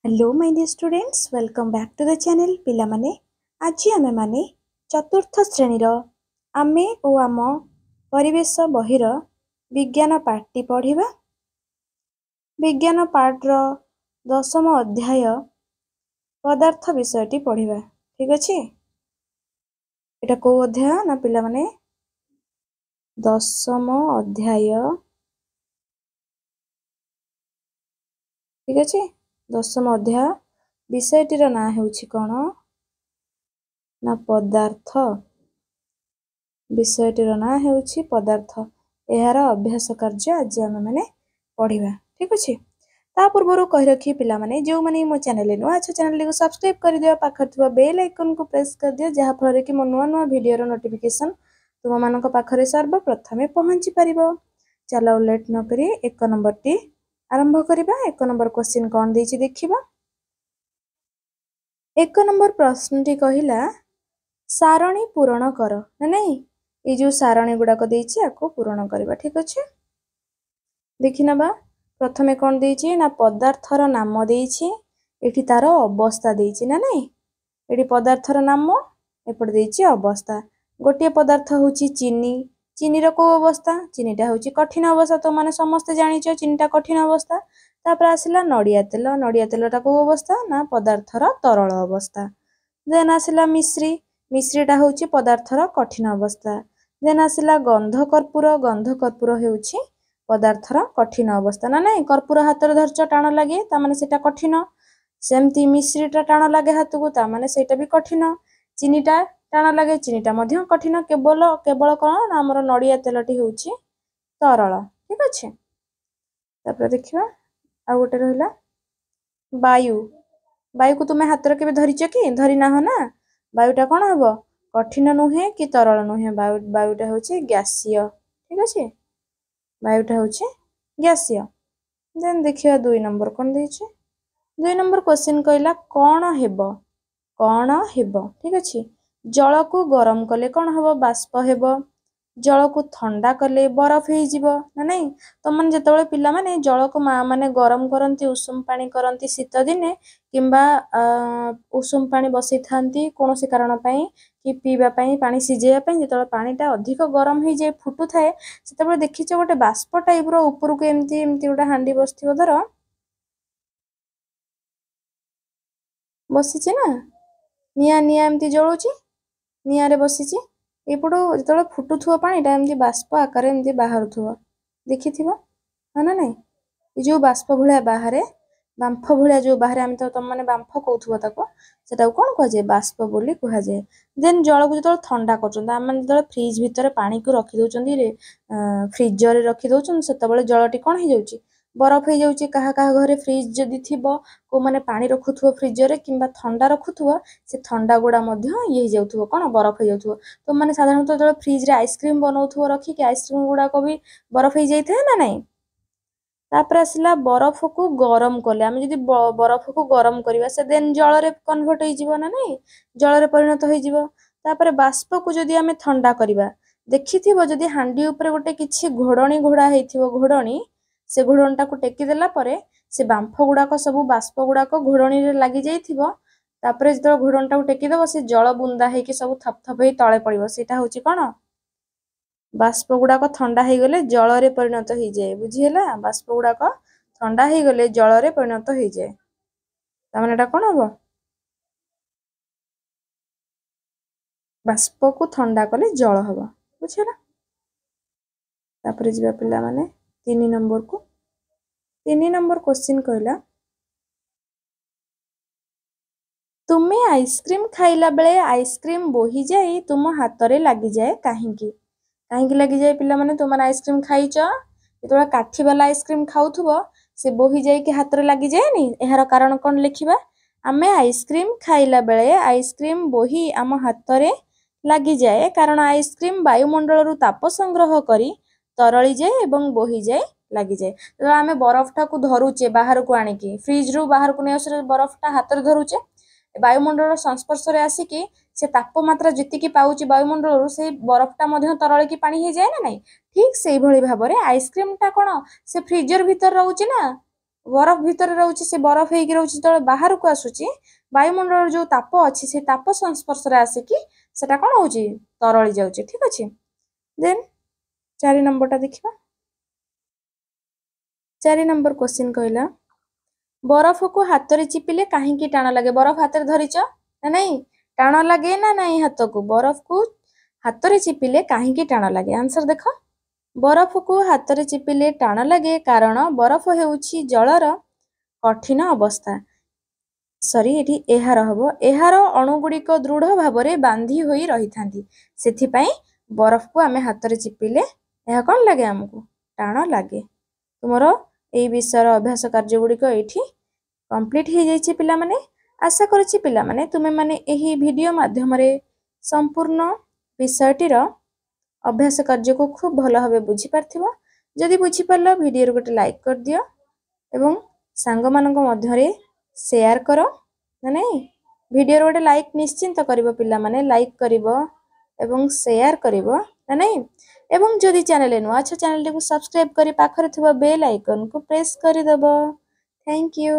Hello my dear students welcome back to the channel पिला माने आज आमे माने चतुर्थ श्रेणीर आमे ओ आम परिवेश बहिर विज्ञान पाठटी पढ़िबा। विज्ञान पाठर दशम अध्याय पदार्थ विषयटी पढ़िबा। ठीक अछि, एटा को अध्याय ना पिला माने दशम अध्याय। ठीक अछि, दशम अध्याय विषयटीर ना हेउछि कोन ना पदार्थ। विषयटीर ना हेउछि पदार्थ। एहार अभ्यास कार्य आज आमे माने पढ़िबा। ठीक अछि, ता पूर्वरु कहि रखी पिला माने जो माने मो चैनल नुआ छ चैनल को सब्सक्राइब कर दियो, पाखर थवा बेल आइकन को प्रेस कर दियो जहा फल रे कि मो नुआ नुआ वीडियो रो नोटिफिकेशन तुम मानक पाखरे सर्वप्रथमे पहुंची परिबो। चलो लेट न करी एक नंबर टी आरंभ करिबा। एक नंबर क्वेश्चन कोन देछि देखिबा। एक नंबर प्रश्न टी कहिला सारणी पूरण कर ना नहीं, ए जो सारणी गुडा को देछि आको पूरण करबा। ठीक अछि, देखि नबा प्रथमे कोन देछि ना पदार्थर नाम देछि, एठी तार अवस्था देछि ना नहीं। एठी पदार्थर नाम एपड देछि अवस्था। गोटे पदार्थ होछि चीनी, चीनी रो को अवस्था, चीनीटा होछि कठिन अवस्था। तो माने समस्त जानिछो चीनीटा कठिन अवस्था। तापर आसिला नडिया तेल, नडिया तेलटा को अवस्था ना पदार्थर तरल अवस्था। देन आसिला मिश्री, मिश्रीटा होछि पदार्थर कठिन अवस्था। देन आसिला गंध कर्पूर, गंध कर्पूर हेउछि पदार्थर कठिन अवस्था ना नहीं। कर्पूर हातर धरच टाण लागे ता माने सेटा कठिन, सेमती मिश्रीटा टाण लागे हाथ को ता माने सेटा भी कठिन। चीनीटा टाण लागे, चीनीटा मध्य कठिन। केवल केवल कोन ना हमर नडिया तेलटी होउछि तरल। ठीक अछि, तापर देखिबा आ गोटे रहला वायु। वायु को तुमे हाथ रे केबे धरिछ कि धरि ना हो ना। वायुटा कोन हबो कठिन नुहे कि तरल नुहे, वायुटा होछि गैसीय। ठीक अछि, वायुटा होछि गैसीय। देन देखिबा 2 नंबर कोन देछि। 2 नंबर क्वेश्चन कहला कोन हेबो, कोन हेबो। ठीक अछि, जल को गरम कले कोन हबो बाष्प हेबो, जल को ठंडा कले बरफ हे जिवो ना नहीं। तो मन जेतबेले पिला माने जल को मा माने गरम करंती, उषुम पानी करंती शीत दिने किंबा उषुम पानी बसै थांती कोनोसी कारण पई कि पीबा पई पानी सिजेया पई। जेतबेले पानीटा अधिक गरम हे जे फुटु थाए सेतबेले देखिछ गोटे बाष्प टाइप रो ऊपर को एमती एमती गोटे हांडी बसथिबो धर बसिछि ना, निया निया एमती जळुछि, निया रे बसिछि। एपडो जेतबेले फुटुथुवा पानीटा एमती बाष्प आकार एमती बाहरुथुवा देखिथिबो हा ना नहीं। ए जो बाष्प भलिया बाहरे, बांफ भलिया जो बाहरे हम तो तुम माने बांफ कहउथुवा ताको, सेटा कोन कह जे बाष्प बोली कहा जाय। देन जल को जेतबेले ठंडा करचन, हम माने जेतबेले फ्रिज भितर पानी को रखि दोचंदी रे फ्रीजर रे रखि दोचन, सेतबेले जलटी कोन हे जाउची बरफ हे जाउची। कहा कहा घरे फ्रिज जदी थिबो को माने पानी रखुथुवा फ्रीजर रे किंबा ठंडा रखुथुवा, से ठंडा गुडा मध्य ये जाउथुवा कोन बरफ हे जाउथुवा। तो माने साधारणतः जब फ्रिज रे आइसक्रीम बनाउथुवा रखि के आइसक्रीम गुडा को भी बरफ हे जाइथे ना नहीं। तापर आसिला बरफ को गरम कले, आमे जदी बरफ को गरम करिवा से देन जल रे कन्वर्ट हे जिवो ना नहीं, जल रे परिणत हे जिवो। तापर बाष्प को जदी आमे ठंडा करिवा, देखिथिबो जदी हांडी ऊपर गोटे किछि घोडणी घोडा हेथिबो, घोडणी से घोडणीटा को टेकी देला परे से बांफ गुडा को सब बाष्प गुडा को घोडणी रे लागि जाइथिबो। तापर जतो घोडणीटा को टेकी दबो से जल बुंदा हे कि सब थप थप हे तळे पड़िबो, सेटा होछि कोन बाष्प गुडा को ठंडा हे गले जल रे परिणत हे जाय। बुझी हैला, बाष्प गुडा को ठंडा हे गले जल रे परिणत हे जाय। ता माने एटा कोन हबो बाष्प को ठंडा कले जल हबो। बुझिला, तापर जिबा पिला माने 3 नंबर को। 3 नंबर क्वेश्चन कहला तुमे आइसक्रीम खाइला बेले आइसक्रीम बोही जाई तुम हाथ रे लागि जाए काहेकि। काहेकि लागि जाए पिला माने तुम आइसक्रीम खाइछ, जेतबेला काठी वाला आइसक्रीम खाउथुबो से बोही जाई कि हाथ रे लागि जाएनी। एहार कारण कोन लिखिबा, आमे आइसक्रीम खाइला बेले आइसक्रीम बोही आम हाथ रे लागि जाए कारण आइसक्रीम वायुमंडल रु ताप संग्रह करी तरली जाए एवं बोही जाए लागि जाए। तो आमे बरफटा को धरुचे बाहर को आनिकी फ्रिज रु बाहर को नेसरे बरफटा हाथ रे धरुचे, वायुमंडल संस्पर्श रे आसिकी से तापमात्रा जतिकी पाउची वायुमंडल रु से बरफटा मध्य तरल की पानी हे जाए ना नहीं। ठीक सेही भली भाबरे आइसक्रीम टा कोन से फ्रीजर भीतर रहउची ना, बरफ भितर रोचे से बरफ होगी रोचे जो बाहर को आसूची वायुमंडल जो ताप अच्छी से ताप संस्पर्श आसिकी सेटा कौन हो तरली जाऊे ठीक अच्छे। देन 4 नंबरटा देखा 4 नंबर क्वेश्चन कहला बरफ को हाथ में चिपिले कहीं टाण लगे बरफ हाथ में धरिच ना नहीं टाण लगे ना नहीं हाथ को बरफ को हाथ में चिपिले कहीं टाण लगे आंसर देख बरफ को हाथ में चिपिले टाण लगे कारण बरफ हेउछि जलर कठिन अवस्था सॉरी एठी एहार हबो एहार अणुगुड़िक दृढ़ भाव में बांधी होई रही थांती सेथिपाई बरफ को आमे हाथ में चिपिले यह कौन लगे आमको टाण लगे। तुमर एई विषय अभ्यास कार्य गुड़िक एठी कंप्लीट हो जाइए पिला माने आशा करुच्ची पिला माने तुमे माने एही वीडियो माध्यम रे संपूर्ण विषयटीर अभ्यास कार्य को खूब भल भाव बुझी पारथिबो। जदि बुझी पारलो वीडियो गोटे लाइक कर दियो एवं सांग मानक मध्यरे शेयर करो ना नहीं वीडियो गोटे लाइक निश्चिंत करिवो पिला माने लाइक करिवो एवं शेयर करिवो ना नहीं एवं जदि चैनल नुआ अच्छा चैनल को सब्सक्राइब करी पाखरे थिबा बेल आइकन को प्रेस करि दबो। Thank you.